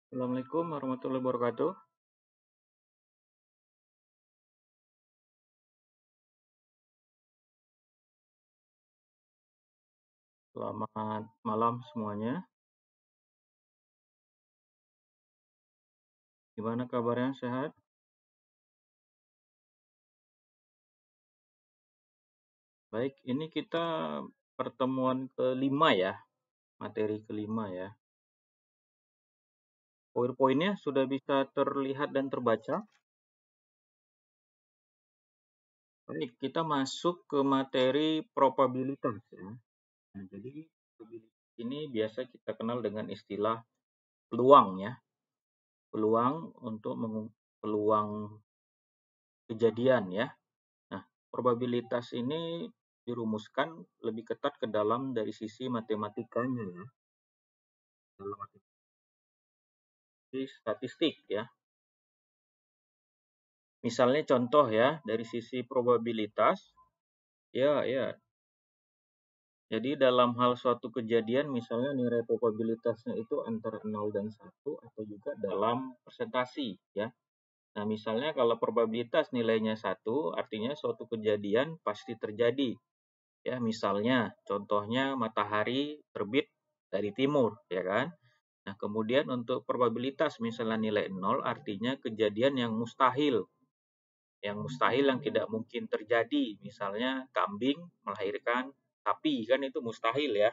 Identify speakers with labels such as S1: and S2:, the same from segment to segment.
S1: Assalamualaikum warahmatullahi wabarakatuh. Selamat malam semuanya. Gimana kabarnya? Sehat? Baik, ini kita pertemuan kelima ya, materi kelima ya. Poin-poinnya sudah bisa terlihat dan terbaca. Baik, kita masuk ke materi probabilitas ya. Nah, jadi probabilitas ini biasa kita kenal dengan istilah peluang ya. Peluang untuk peluang kejadian ya. Nah, probabilitas ini dirumuskan lebih ketat ke dalam dari sisi matematikanya ya, dalam arti statistik ya. Misalnya contoh ya, dari sisi probabilitas, ya. Jadi dalam hal suatu kejadian misalnya nilai probabilitasnya itu antara 0 dan 1 atau juga dalam persentase ya. Nah, misalnya kalau probabilitas nilainya 1 artinya suatu kejadian pasti terjadi. Ya, misalnya contohnya matahari terbit dari timur, ya kan? Nah, kemudian untuk probabilitas misalnya nilai 0 artinya kejadian yang mustahil. Yang mustahil yang tidak mungkin terjadi. Misalnya kambing melahirkan sapi, kan itu mustahil ya.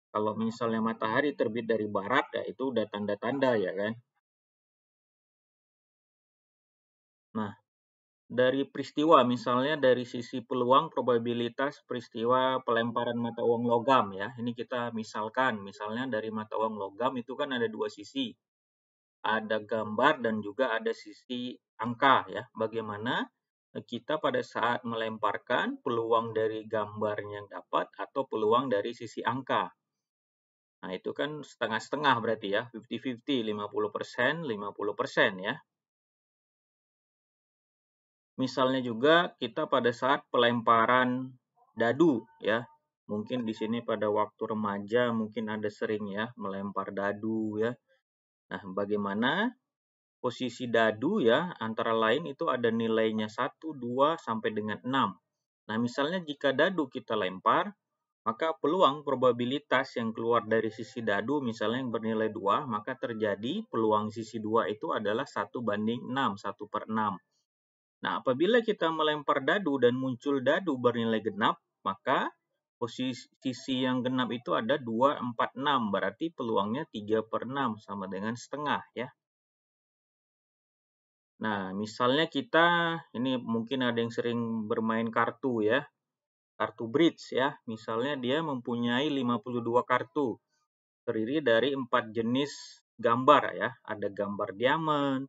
S1: Kalau misalnya matahari terbit dari barat, ya itu udah tanda-tanda ya kan. Nah, dari peristiwa, misalnya dari sisi peluang probabilitas peristiwa pelemparan mata uang logam ya. Ini kita misalkan, misalnya dari mata uang logam itu kan ada dua sisi. Ada gambar dan juga ada sisi angka ya. Bagaimana kita pada saat melemparkan peluang dari gambarnya yang dapat atau peluang dari sisi angka. Nah, itu kan setengah-setengah berarti ya, 50-50, 50%, 50% ya. Misalnya juga kita pada saat pelemparan dadu ya. Mungkin di sini pada waktu remaja mungkin ada sering ya melempar dadu ya. Nah, bagaimana posisi dadu ya antara lain itu ada nilainya 1, 2 sampai dengan 6. Nah, misalnya jika dadu kita lempar, maka peluang probabilitas yang keluar dari sisi dadu misalnya yang bernilai 2, maka terjadi peluang sisi 2 itu adalah 1/6, 1/6. Nah, apabila kita melempar dadu dan muncul dadu bernilai genap, maka posisi yang genap itu ada 2, 4, 6. Berarti peluangnya 3/6 sama dengan setengah ya. Nah, misalnya kita, ini mungkin ada yang sering bermain kartu ya. Kartu bridge ya. Misalnya dia mempunyai 52 kartu. Terdiri dari 4 jenis gambar ya. Ada gambar diamond,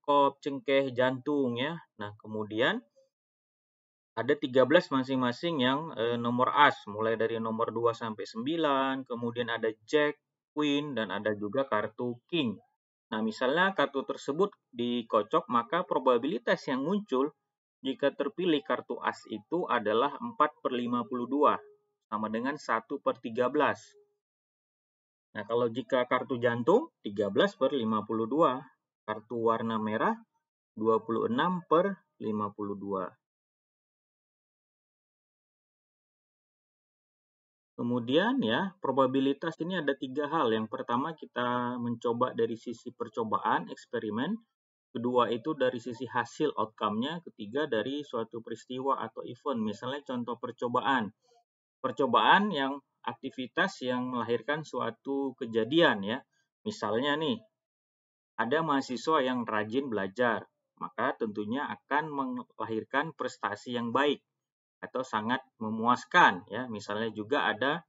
S1: kop, cengkeh, jantung ya. Nah, kemudian ada 13 masing-masing yang nomor as, mulai dari nomor 2 sampai 9, kemudian ada jack, queen, dan ada juga kartu king. Nah, misalnya kartu tersebut dikocok, maka probabilitas yang muncul jika terpilih kartu as itu adalah 4/52, sama dengan 1/13. Nah, kalau jika kartu jantung, 13/52. Kartu warna merah, 26/52. Kemudian ya, probabilitas ini ada 3 hal. Yang pertama kita mencoba dari sisi percobaan, eksperimen. Kedua itu dari sisi hasil outcome-nya. Ketiga dari suatu peristiwa atau event. Misalnya contoh percobaan. Percobaan yang aktivitas yang melahirkan suatu kejadian ya. Misalnya nih, ada mahasiswa yang rajin belajar. Maka tentunya akan melahirkan prestasi yang baik atau sangat memuaskan ya. Misalnya juga ada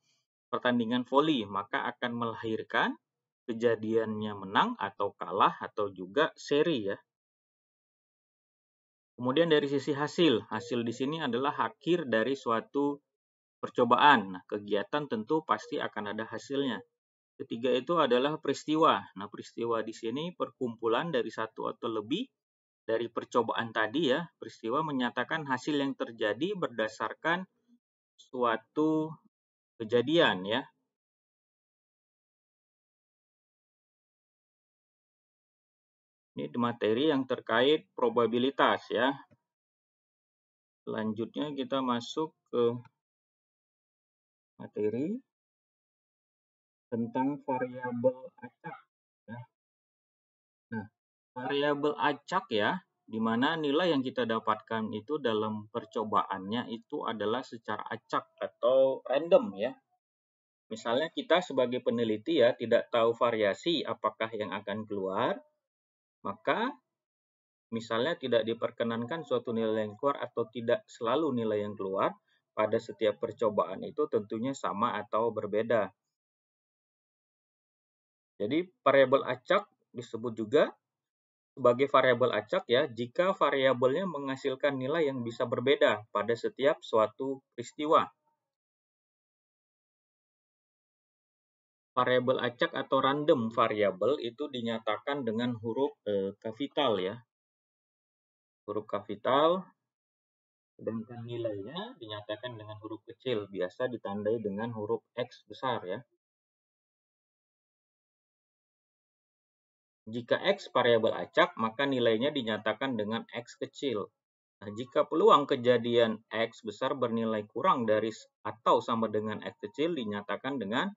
S1: pertandingan voli, maka akan melahirkan kejadiannya menang atau kalah atau juga seri ya. Kemudian dari sisi hasil, hasil di sini adalah akhir dari suatu percobaan. Nah, kegiatan tentu pasti akan ada hasilnya. Ketiga itu adalah peristiwa. Nah, peristiwa di sini perkumpulan dari satu atau lebih dari percobaan tadi ya. Peristiwa menyatakan hasil yang terjadi berdasarkan suatu kejadian ya. Ini materi yang terkait probabilitas ya. Selanjutnya kita masuk ke materi tentang variabel acak ya. Nah, variabel acak ya, di mana nilai yang kita dapatkan itu dalam percobaannya itu adalah secara acak atau random ya. Misalnya kita sebagai peneliti ya tidak tahu variasi apakah yang akan keluar, maka misalnya tidak diperkenankan suatu nilai yang keluar atau tidak selalu nilai yang keluar pada setiap percobaan itu tentunya sama atau berbeda. Jadi variabel acak disebut juga sebagai variabel acak ya jika variabelnya menghasilkan nilai yang bisa berbeda pada setiap suatu peristiwa. Variabel acak atau random variabel itu dinyatakan dengan huruf kapital ya. Huruf kapital, sedangkan nilainya dinyatakan dengan huruf kecil, biasa ditandai dengan huruf X besar ya. Jika X variabel acak, maka nilainya dinyatakan dengan X kecil. Nah, jika peluang kejadian X besar bernilai kurang dari atau sama dengan X kecil, dinyatakan dengan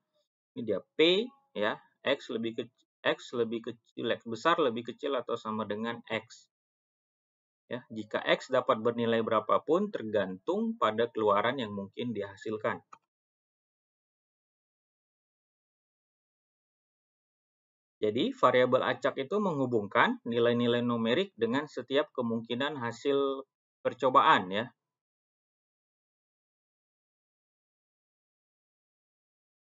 S1: ini dia P ya, X besar lebih kecil atau sama dengan X. Ya, jika X dapat bernilai berapapun tergantung pada keluaran yang mungkin dihasilkan. Jadi, variabel acak itu menghubungkan nilai-nilai numerik dengan setiap kemungkinan hasil percobaan ya.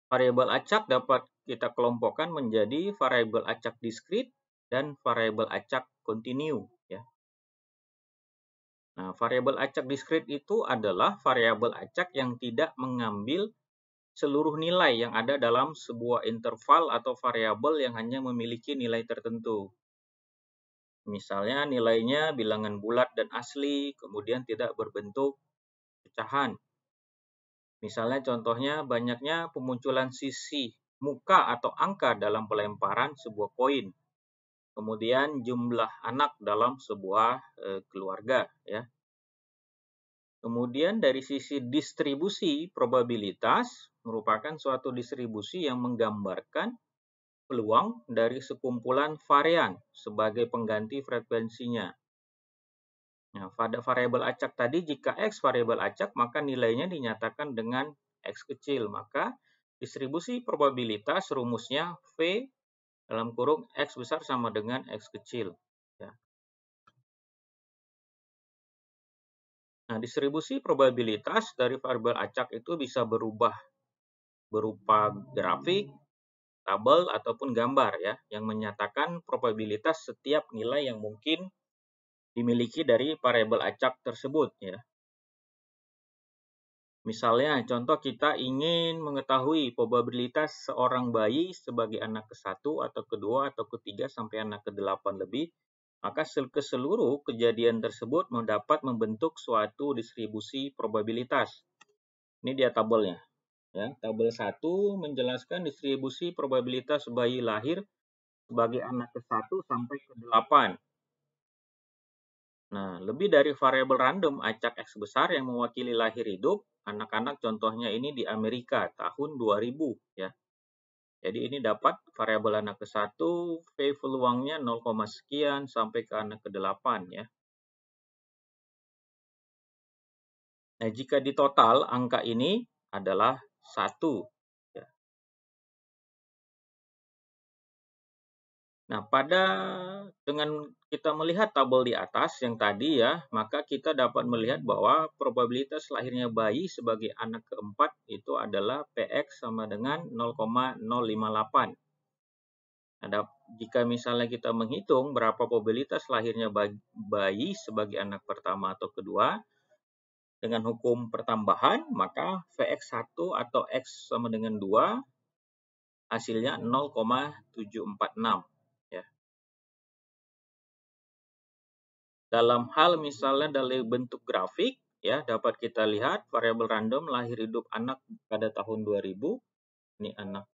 S1: Variabel acak dapat kita kelompokkan menjadi variabel acak diskrit dan variabel acak kontinu ya. Nah, variabel acak diskrit itu adalah variabel acak yang tidak mengambil seluruh nilai yang ada dalam sebuah interval atau variabel yang hanya memiliki nilai tertentu. Misalnya nilainya bilangan bulat dan asli, kemudian tidak berbentuk pecahan. Misalnya contohnya banyaknya pemunculan sisi muka atau angka dalam pelemparan sebuah koin. Kemudian jumlah anak dalam sebuah keluarga ya. Kemudian dari sisi distribusi probabilitas merupakan suatu distribusi yang menggambarkan peluang dari sekumpulan varian sebagai pengganti frekuensinya. Nah, pada variabel acak tadi, jika X variabel acak, maka nilainya dinyatakan dengan X kecil. Maka distribusi probabilitas rumusnya V dalam kurung X besar sama dengan X kecil. Ya. Nah, distribusi probabilitas dari variabel acak itu bisa berubah berupa grafik, tabel, ataupun gambar ya, yang menyatakan probabilitas setiap nilai yang mungkin dimiliki dari variabel acak tersebut ya. Misalnya, contoh kita ingin mengetahui probabilitas seorang bayi sebagai anak ke-1 atau kedua atau ketiga sampai anak ke-8 lebih, maka keseluruh kejadian tersebut dapat membentuk suatu distribusi probabilitas. Ini dia tabelnya. Ya, tabel 1 menjelaskan distribusi probabilitas bayi lahir sebagai anak ke-1 sampai ke-8. Nah, lebih dari variabel random acak X besar yang mewakili lahir hidup, anak-anak contohnya ini di Amerika tahun 2000 ya. Jadi ini dapat variabel anak ke-1, V peluangnya 0, sekian sampai ke anak ke-8 ya. Nah, jika di total angka ini adalah 1 ya. Nah, dengan kita melihat tabel di atas yang tadi ya, maka kita dapat melihat bahwa probabilitas lahirnya bayi sebagai anak keempat itu adalah PX sama dengan 0,058. Jika misalnya kita menghitung berapa probabilitas lahirnya bayi sebagai anak pertama atau kedua, dengan hukum pertambahan, maka VX1 atau X sama dengan 2, hasilnya 0,746. Ya. Dalam hal misalnya dari bentuk grafik, ya dapat kita lihat variabel random lahir hidup anak pada tahun 2000. Ini anak